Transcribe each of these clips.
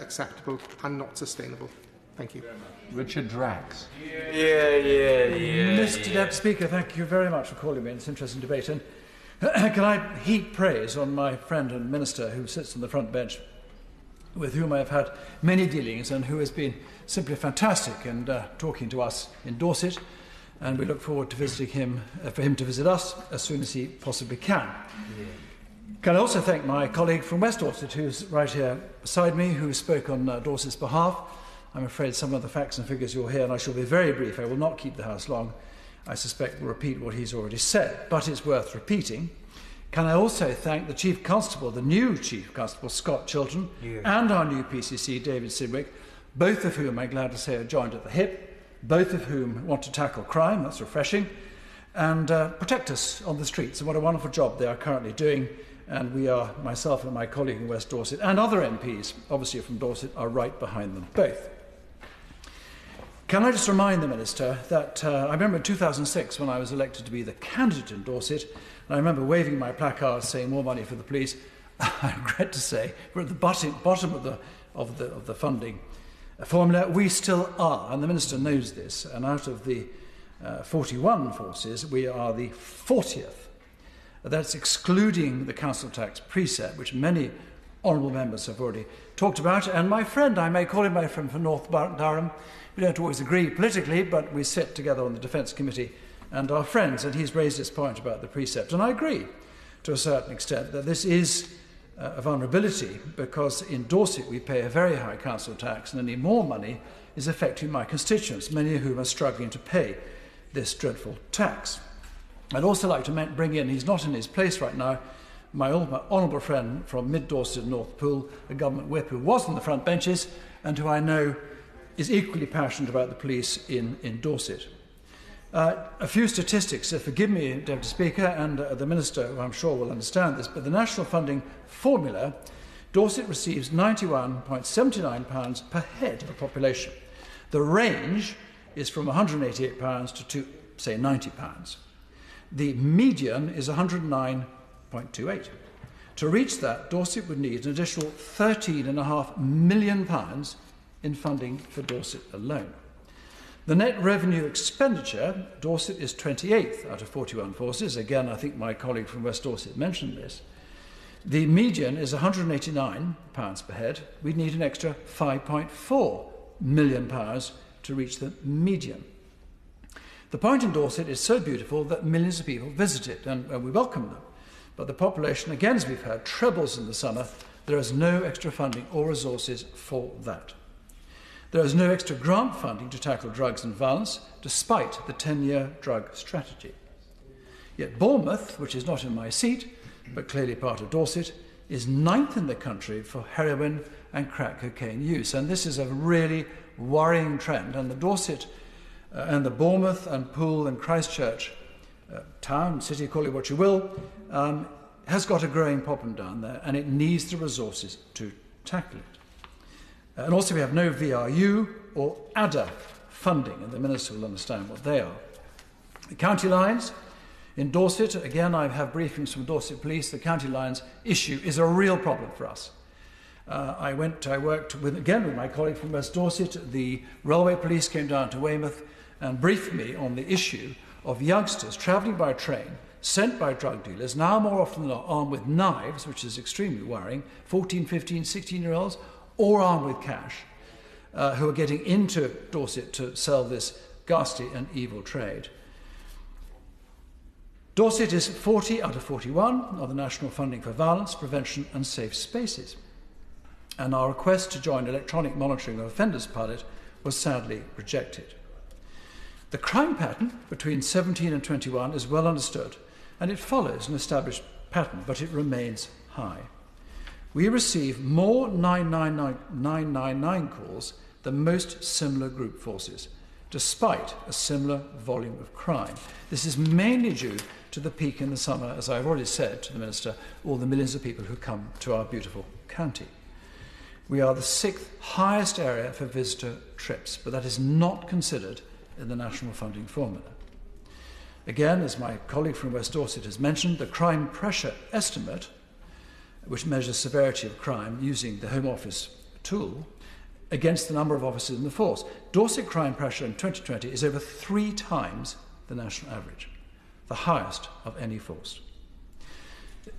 acceptable and not sustainable. Thank you. Richard Drax. Mr. Deputy Speaker, thank you very much for calling me. It's an interesting debate. And can I heap praise on my friend and minister who sits on the front bench, with whom I have had many dealings and who has been simply fantastic in talking to us in Dorset. And we look forward to visiting him, for him to visit us as soon as he possibly can. Can I also thank my colleague from West Dorset, who's right here beside me, who spoke on Dorset's behalf. I'm afraid some of the facts and figures you'll hear, and I shall be very brief. I will not keep the House long. I suspect will repeat what he's already said, but it's worth repeating. Can I also thank the Chief Constable, the new Chief Constable, Scott Chilton, and our new PCC, David Sidwick, both of whom, I'm glad to say, are joined at the hip, both of whom want to tackle crime, that's refreshing, and protect us on the streets. And what a wonderful job they are currently doing. And we are, myself and my colleague in West Dorset, and other MPs, obviously from Dorset, are right behind them both. Can I just remind the Minister that I remember in 2006 when I was elected to be the candidate in Dorset, and I remember waving my placard saying more money for the police. I regret to say we're at the bottom of the funding formula. We still are, and the Minister knows this, and out of the 41 forces, we are the 40th. That's excluding the council tax precept, which many honourable members have already talked about. And my friend, I may call him my friend from North Durham, we don't always agree politically, but we sit together on the Defence Committee and are friends, and he's raised this point about the precept. And I agree, to a certain extent, that this is a vulnerability, because in Dorset we pay a very high council tax, and any more money is affecting my constituents, many of whom are struggling to pay this dreadful tax. I'd also like to bring in, he's not in his place right now, my honourable friend from Mid-Dorset and North Poole, a government whip who was on the front benches and who I know is equally passionate about the police in Dorset. A few statistics, forgive me, Deputy Speaker, and the Minister, who I'm sure will understand this, but the national funding formula, Dorset receives £91.79 per head of population. The range is from £188 to, say, £90. The median is £109.28. To reach that, Dorset would need an additional £13.5 million in funding for Dorset alone. The net revenue expenditure, Dorset is 28th out of 41 forces. Again, I think my colleague from West Dorset mentioned this. The median is £189 per head. We'd need an extra £5.4 million to reach the median. The point in Dorset is so beautiful that millions of people visit it, and we welcome them. But the population, again, as we've heard, trebles in the summer. There is no extra funding or resources for that. There is no extra grant funding to tackle drugs and violence, despite the 10-year drug strategy. Yet Bournemouth, which is not in my seat, but clearly part of Dorset, is 9th in the country for heroin and crack cocaine use. And this is a really worrying trend. And the Dorset and the Bournemouth and Poole and Christchurch town, city, call it what you will, has got a growing problem down there, and it needs the resources to tackle it. And also we have no VRU or ADA funding, and the Minister will understand what they are. The county lines in Dorset, again I have briefings from Dorset Police, the county lines issue is a real problem for us. I worked with, again with my colleague from West Dorset, the railway police came down to Weymouth and briefed me on the issue of youngsters travelling by train, sent by drug dealers, now more often than not armed with knives, which is extremely worrying, 14, 15, 16-year-olds, or armed with cash, who are getting into Dorset to sell this ghastly and evil trade. Dorset is 40 out of 41 of the national funding for violence, prevention and safe spaces. And our request to join electronic monitoring of offenders pilot was sadly rejected. The crime pattern between 17 and 21 is well understood, and it follows an established pattern, but it remains high. We receive more 999 calls than most similar group forces, despite a similar volume of crime. This is mainly due to the peak in the summer, as I've already said to the Minister, all the millions of people who come to our beautiful county. We are the 6th highest area for visitor trips, but that is not considered in the national funding formula. Again, as my colleague from West Dorset has mentioned, the crime pressure estimate, which measures severity of crime using the Home Office tool against the number of officers in the force. Dorset crime pressure in 2020 is over 3 times the national average, the highest of any force.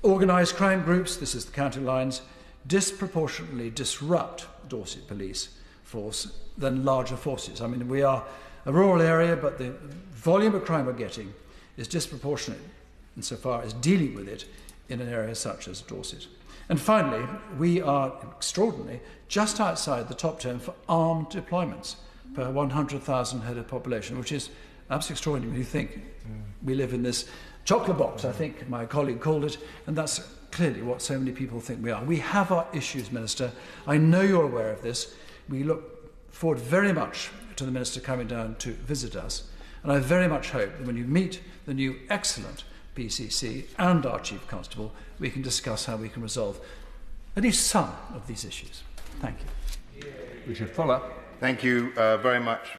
Organised crime groups, this is the county lines, disproportionately disrupt Dorset police force than larger forces. I mean, we are a rural area, but the volume of crime we're getting is disproportionate insofar as dealing with it in an area such as Dorset. And finally, we are extraordinarily just outside the top 10 for armed deployments per 100,000 head of population, which is absolutely extraordinary when you think we live in this chocolate box, I think my colleague called it, and that's clearly what so many people think we are. We have our issues, Minister. I know you're aware of this. We look forward very much to the Minister coming down to visit us, and I very much hope that when you meet the new excellent PCC and our Chief Constable, we can discuss how we can resolve at least some of these issues. Thank you. Richard Fuller. Thank you very much,